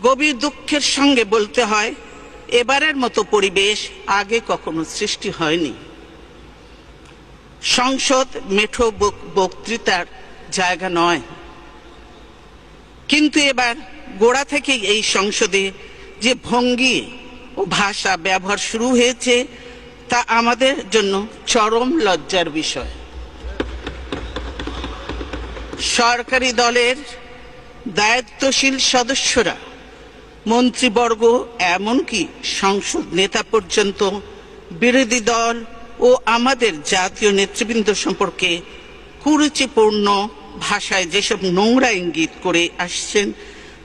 গভীর দুঃখের সঙ্গে বলতে হয়, এবারের মতো পরিবেশ আগে কখনো সৃষ্টি হয়নি। সংসদ মেঠো বক্তৃতার জায়গা নয়, কিন্তু এবার গোড়া থেকেই এই সংসদে যে ভঙ্গি ও ভাষা ব্যবহার শুরু হয়েছে তা আমাদের জন্য চরম লজ্জার বিষয়। সরকারি দলের দায়িত্বশীল সদস্যরা, মন্ত্রীবর্গ, এমনকি সংসদ নেতা পর্যন্ত বিরোধী দল ও আমাদের জাতীয় নেতৃবৃন্দ সম্পর্কে কুরুচিপূর্ণ ভাষায় যেসব নোংরা ইঙ্গিত করে আসছেন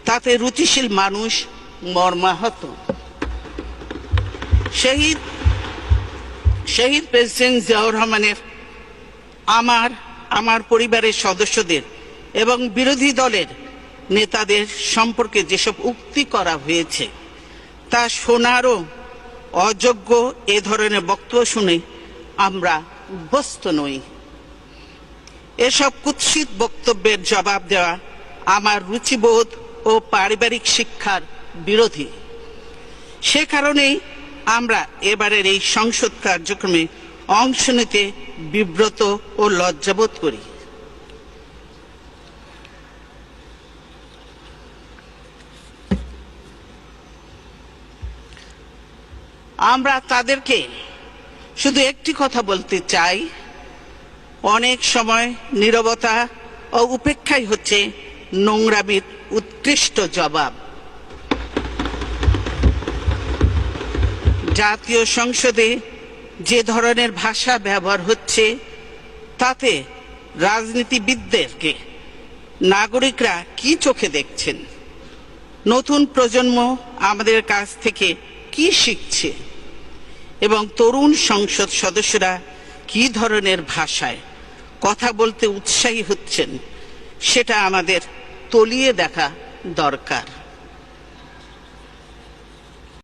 তাতে রুচিশীল মানুষ মর্মাহত। শহীদ প্রেসিডেন্ট জিয়াউর রহমানের আমার পরিবারের সদস্যদের এবং বিরোধী দলের নেতাদের সম্পর্কে যেসব উক্তি করা হয়েছে তা শোনারও অযোগ্য। এ ধরনের বক্তব্য শুনে আমরা অভ্যস্ত নই। এসব কুৎসিত বক্তব্যের জবাব দেওয়া আমার রুচিবোধ ও পারিবারিক শিক্ষার বিরোধী। সে কারণেই আমরা এবারের এই সংসদ কার্যক্রমে অংশ নিতে বিব্রত ও লজ্জাবোধ করি। আমরা তাদেরকে শুধু একটি কথা বলতে চাই, অনেক সময় নীরবতা ও উপেক্ষাই হচ্ছে নোংরামির উৎকৃষ্ট জবাব। জাতীয় সংসদে যে ধরনের ভাষা ব্যবহার হচ্ছে তাতে রাজনীতিবিদদেরকে নাগরিকরা কি চোখে দেখছেন? নতুন প্রজন্ম আমাদের কাছ থেকে কি শিখছে এবং তরুণ সংসদ সদস্যরা কি ধরনের ভাষায় কথা বলতে উৎসাহী হচ্ছেন সেটা আমাদের তলিয়ে দেখা দরকার।